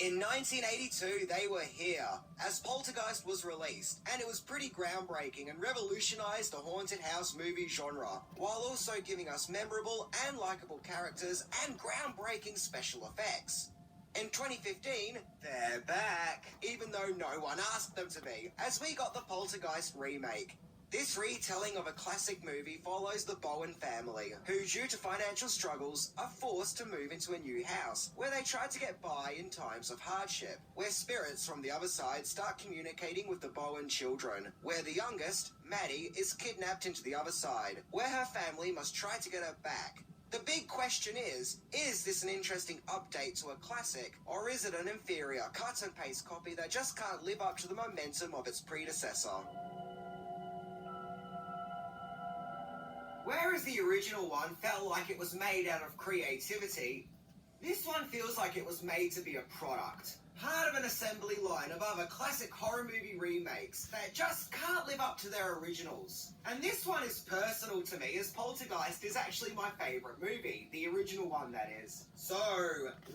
In 1982, they were here, as Poltergeist was released, and it was pretty groundbreaking and revolutionized the haunted house movie genre, while also giving us memorable and likable characters and groundbreaking special effects. In 2015, they're back, even though no one asked them to be, as we got the Poltergeist remake. This retelling of a classic movie follows the Bowen family, who, due to financial struggles, are forced to move into a new house, where they try to get by in times of hardship, where spirits from the other side start communicating with the Bowen children, where the youngest, Maddie, is kidnapped into the other side, where her family must try to get her back. The big question is this an interesting update to a classic, or is it an inferior cut-and-paste copy that just can't live up to the momentum of its predecessor? Whereas the original one felt like it was made out of creativity, this one feels like it was made to be a product. Part of an assembly line of other classic horror movie remakes that just can't live up to their originals. And this one is personal to me, as Poltergeist is actually my favourite movie, the original one that is. So,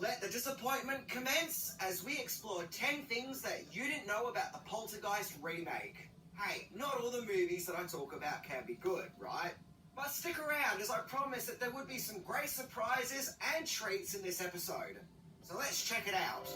let the disappointment commence as we explore 10 things that you didn't know about the Poltergeist remake. Hey, not all the movies that I talk about can be good, right? But stick around, as I promised that there would be some great surprises and treats in this episode. So let's check it out.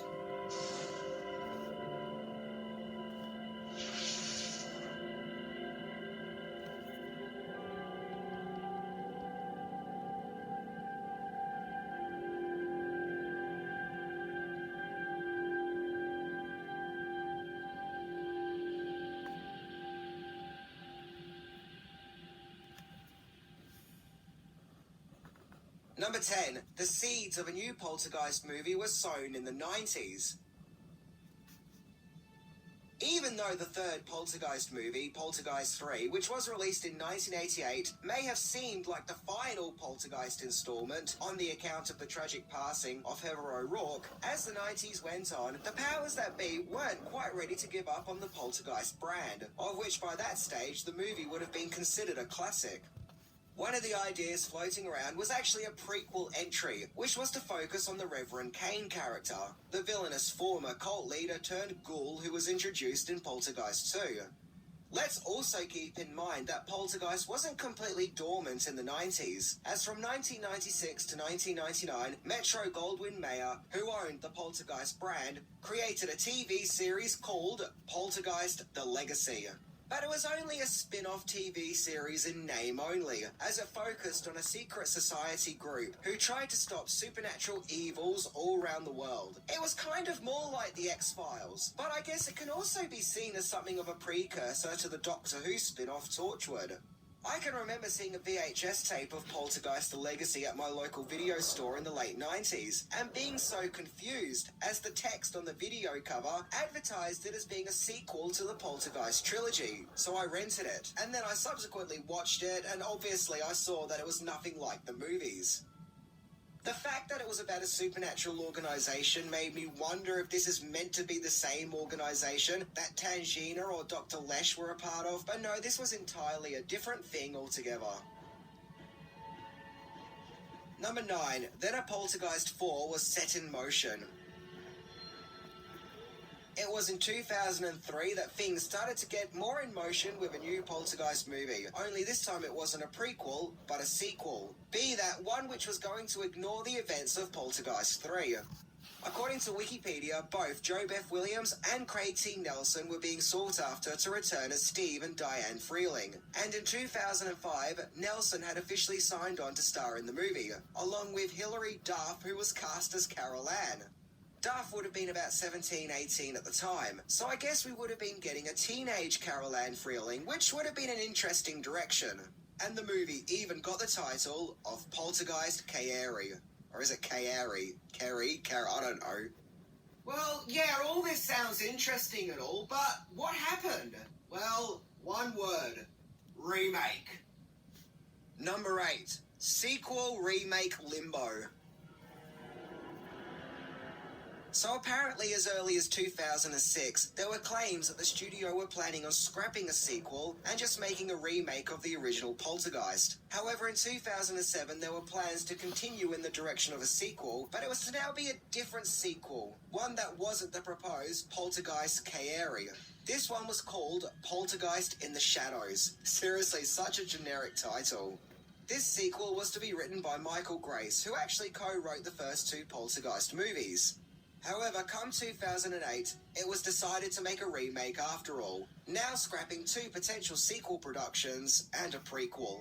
Number 10. The seeds of a new Poltergeist movie were sown in the 90s. Even though the third Poltergeist movie, Poltergeist 3, which was released in 1988, may have seemed like the final Poltergeist installment on the account of the tragic passing of Heather O'Rourke, as the 90s went on, the powers that be weren't quite ready to give up on the Poltergeist brand, of which by that stage the movie would have been considered a classic. One of the ideas floating around was actually a prequel entry, which was to focus on the Reverend Kane character, the villainous former cult leader turned ghoul who was introduced in Poltergeist 2. Let's also keep in mind that Poltergeist wasn't completely dormant in the 90s, as from 1996 to 1999, Metro-Goldwyn-Mayer, who owned the Poltergeist brand, created a TV series called Poltergeist: The Legacy. But it was only a spin-off TV series in name only, as it focused on a secret society group who tried to stop supernatural evils all around the world. It was kind of more like the X-Files, but I guess it can also be seen as something of a precursor to the Doctor Who spin-off Torchwood. I can remember seeing a VHS tape of Poltergeist: The Legacy at my local video store in the late 90s, and being so confused as the text on the video cover advertised it as being a sequel to the Poltergeist trilogy. So I rented it, and then I subsequently watched it, and obviously I saw that it was nothing like the movies. The fact that it was about a supernatural organisation made me wonder if this is meant to be the same organisation that Tangina or Dr. Lesh were a part of, but no, this was entirely a different thing altogether. Number 9. Then a Poltergeist 4 was set in motion. It was in 2003 that things started to get more in motion with a new Poltergeist movie, only this time it wasn't a prequel, but a sequel. Be that one which was going to ignore the events of Poltergeist 3. According to Wikipedia, both Jo Beth Williams and Craig T. Nelson were being sought after to return as Steve and Diane Freeling, and in 2005, Nelson had officially signed on to star in the movie, along with Hilary Duff, who was cast as Carol Ann. Duff would have been about 17, 18 at the time, so I guess we would have been getting a teenage Carol Ann Freeling, which would have been an interesting direction. And the movie even got the title of Poltergeist Carrie. Or is it Carrie? Carrie? I don't know. Well, yeah, all this sounds interesting and all, but what happened? Well, one word. Remake. Number 8. Sequel Remake Limbo. So apparently as early as 2006, there were claims that the studio were planning on scrapping a sequel and just making a remake of the original Poltergeist. However, in 2007, there were plans to continue in the direction of a sequel, but it was to now be a different sequel, one that wasn't the proposed Poltergeist K-Area. This one was called Poltergeist in the Shadows. Seriously, such a generic title. This sequel was to be written by Michael Grace, who actually co-wrote the first two Poltergeist movies. However, come 2008, it was decided to make a remake after all, now scrapping two potential sequel productions and a prequel.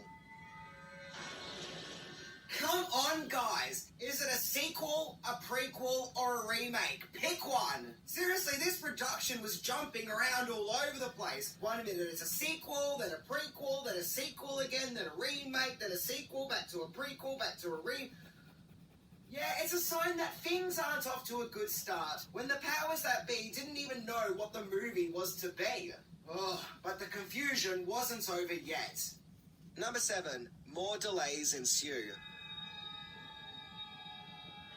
Come on, guys! Is it a sequel, a prequel, or a remake? Pick one! Seriously, this production was jumping around all over the place. One minute it's a sequel, then a prequel, then a sequel again, then a remake, then a sequel, back to a prequel, back to a remake. Yeah, it's a sign that things aren't off to a good start, when the powers that be didn't even know what the movie was to be. Oh, but the confusion wasn't over yet. Number 7. More delays ensue.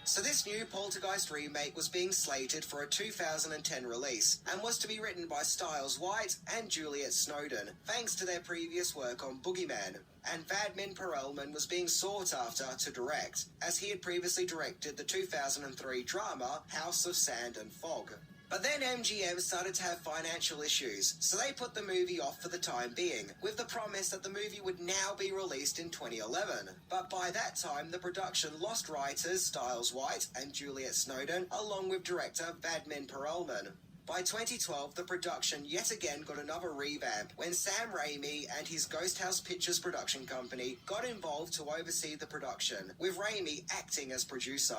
So this new Poltergeist remake was being slated for a 2010 release, and was to be written by Styles White and Juliet Snowden, thanks to their previous work on Boogeyman. And Vadmin Perelman was being sought after to direct, as he had previously directed the 2003 drama House of Sand and Fog. But then MGM started to have financial issues, so they put the movie off for the time being, with the promise that the movie would now be released in 2011. But by that time, the production lost writers Styles White and Juliet Snowden, along with director Vadmin Perelman. By 2012, the production yet again got another revamp when Sam Raimi and his Ghost House Pictures production company got involved to oversee the production, with Raimi acting as producer.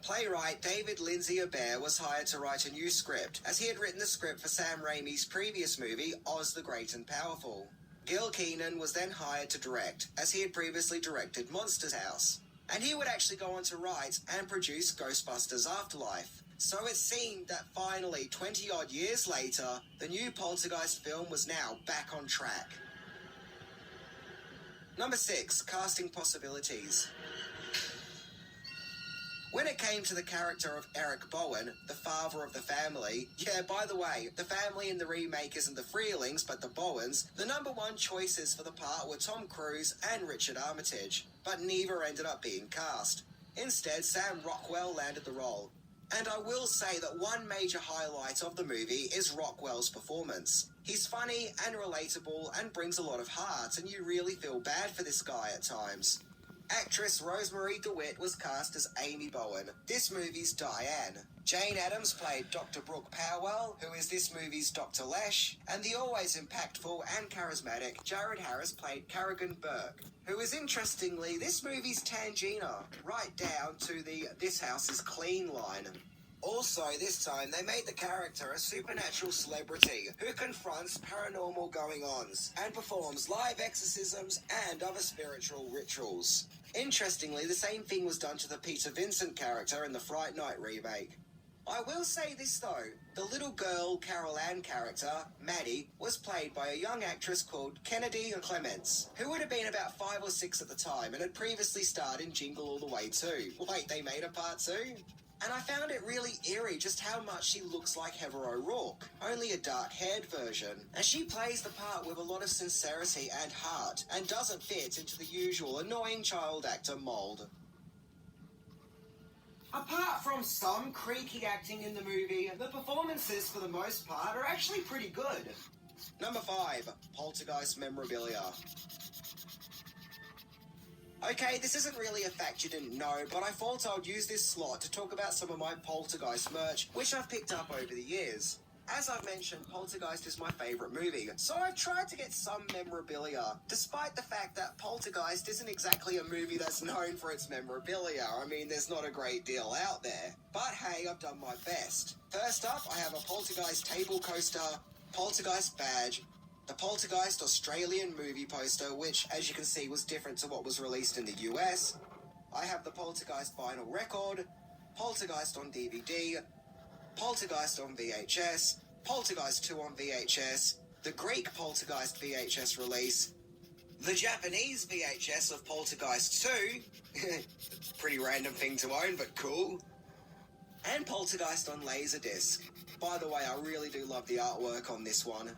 Playwright David Lindsay Abaire was hired to write a new script, as he had written the script for Sam Raimi's previous movie, Oz the Great and Powerful. Gil Keenan was then hired to direct, as he had previously directed Monsters House. And he would actually go on to write and produce Ghostbusters Afterlife. So it seemed that finally, 20-odd years later, the new Poltergeist film was now back on track. Number 6. Casting possibilities. When it came to the character of Eric Bowen, the father of the family, yeah, by the way, the family in the remake isn't the Freelings, but the Bowens, the number one choices for the part were Tom Cruise and Richard Armitage, but neither ended up being cast. Instead, Sam Rockwell landed the role. And I will say that one major highlight of the movie is Rockwell's performance. He's funny and relatable and brings a lot of heart, and you really feel bad for this guy at times. Actress Rosemary DeWitt was cast as Amy Bowen, this movie's Diane. Jane Addams played Dr. Brooke Powell, who is this movie's Dr. Lesh, and the always impactful and charismatic Jared Harris played Carrigan Burke, who is interestingly this movie's Tangina, right down to the "This house is clean" line. Also, this time, they made the character a supernatural celebrity who confronts paranormal going-ons and performs live exorcisms and other spiritual rituals. Interestingly, the same thing was done to the Peter Vincent character in the Fright Night remake. I will say this though, the little girl Carol Ann character, Maddie, was played by a young actress called Kennedy Clements, who would have been about 5 or 6 at the time and had previously starred in Jingle All the Way 2. Wait, they made a part 2? And I found it really eerie just how much she looks like Heather O'Rourke, only a dark-haired version. And she plays the part with a lot of sincerity and heart, and doesn't fit into the usual annoying child actor mould. Apart from some creaky acting in the movie, the performances for the most part are actually pretty good. Number 5. Poltergeist memorabilia. Okay, this isn't really a fact you didn't know, but I thought I would use this slot to talk about some of my Poltergeist merch, which I've picked up over the years. As I've mentioned, Poltergeist is my favourite movie, so I've tried to get some memorabilia, despite the fact that Poltergeist isn't exactly a movie that's known for its memorabilia. I mean, there's not a great deal out there. But hey, I've done my best. First up, I have a Poltergeist table coaster, Poltergeist badge, the Poltergeist Australian movie poster, which, as you can see, was different to what was released in the US. I have the Poltergeist vinyl record, Poltergeist on DVD, Poltergeist on VHS, Poltergeist 2 on VHS, the Greek Poltergeist VHS release, the Japanese VHS of Poltergeist 2, pretty random thing to own, but cool, and Poltergeist on Laserdisc. By the way, I really do love the artwork on this one.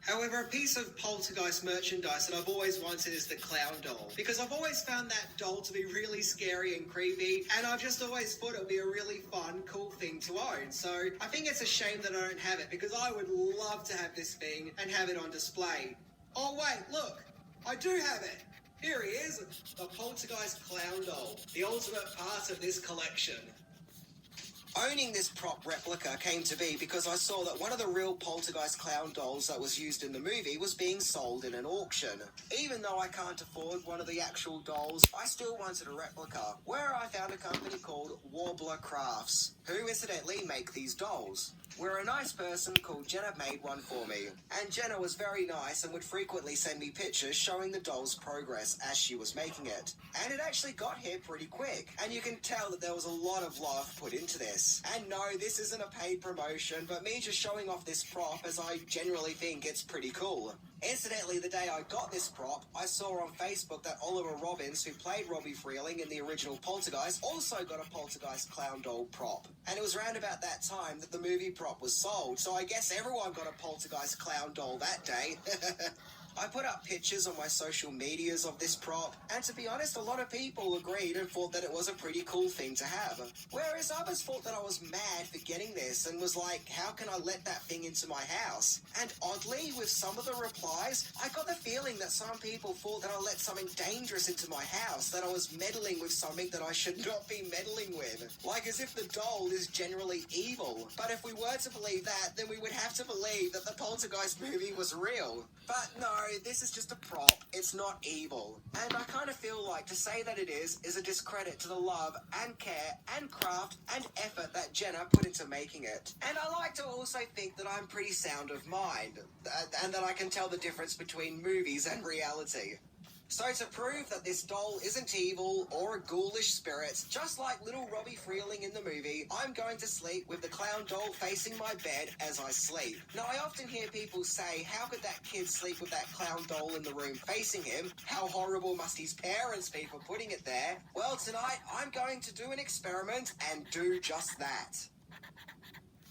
However, a piece of Poltergeist merchandise that I've always wanted is the clown doll, because I've always found that doll to be really scary and creepy, and I've just always thought it would be a really fun, cool thing to own. So I think it's a shame that I don't have it, because I would love to have this thing and have it on display. Oh wait, look, I do have it. Here he is, the Poltergeist clown doll, the ultimate part of this collection. Owning this prop replica came to be because I saw that one of the real Poltergeist clown dolls that was used in the movie was being sold in an auction. Even though I can't afford one of the actual dolls, I still wanted a replica, where I found a company called Warbler Crafts, who incidentally make these dolls. Where a nice person called Jenna made one for me, and Jenna was very nice and would frequently send me pictures showing the doll's progress as she was making it. And it actually got here pretty quick, and you can tell that there was a lot of love put into this. And no, this isn't a paid promotion, but me just showing off this prop as I generally think it's pretty cool. Incidentally, the day I got this prop, I saw on Facebook that Oliver Robbins, who played Robbie Freeling in the original Poltergeist, also got a Poltergeist clown doll prop. And it was around about that time that the movie prop was sold, so I guess everyone got a Poltergeist clown doll that day. I put up pictures on my social medias of this prop, and to be honest, a lot of people agreed and thought that it was a pretty cool thing to have. Whereas others thought that I was mad for getting this and was like, how can I let that thing into my house? And oddly, with some of the replies, I got the feeling that some people thought that I let something dangerous into my house, that I was meddling with something that I should not be meddling with. Like as if the doll is generally evil. But if we were to believe that, then we would have to believe that the Poltergeist movie was real. But no, this is just a prop. It's not evil. And I kind of feel like to say that it is a discredit to the love and care and craft and effort that Jenna put into making it. And I like to also think that I'm pretty sound of mind, and that I can tell the difference between movies and reality. So to prove that this doll isn't evil or a ghoulish spirit, just like little Robbie Freeling in the movie, I'm going to sleep with the clown doll facing my bed as I sleep. Now, I often hear people say, how could that kid sleep with that clown doll in the room facing him? How horrible must his parents be for putting it there? Well, tonight, I'm going to do an experiment and do just that.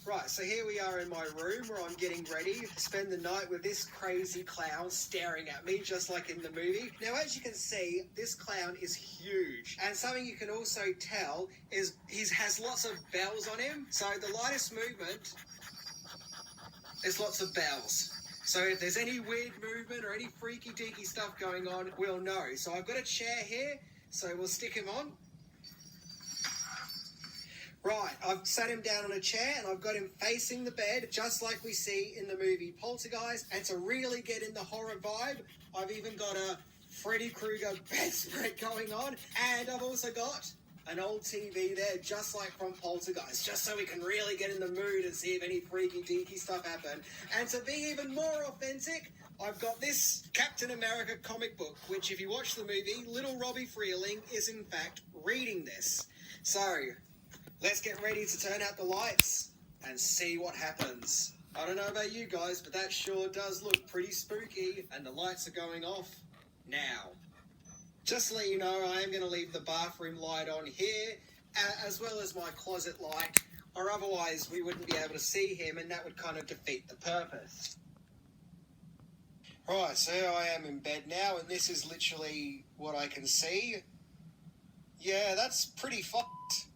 Right, so here we are in my room where I'm getting ready to spend the night with this crazy clown staring at me just like in the movie. Now, as you can see, this clown is huge. And something you can also tell is he has lots of bells on him. So the lightest movement, there's lots of bells. So if there's any weird movement or any freaky deaky stuff going on, we'll know. So I've got a chair here, so we'll stick him on. Right, I've sat him down on a chair and I've got him facing the bed, just like we see in the movie Poltergeist. And to really get in the horror vibe, I've even got a Freddy Krueger bedspread going on. And I've also got an old TV there, just like from Poltergeist, just so we can really get in the mood and see if any freaky deaky stuff happened. And to be even more authentic, I've got this Captain America comic book, which if you watch the movie, little Robbie Freeling is in fact reading this. So let's get ready to turn out the lights and see what happens. I don't know about you guys, but that sure does look pretty spooky, and the lights are going off now. Just to let you know, I am going to leave the bathroom light on here, as well as my closet light, or otherwise we wouldn't be able to see him, and that would kind of defeat the purpose. Right, so here I am in bed now, and this is literally what I can see. Yeah, that's pretty fucked.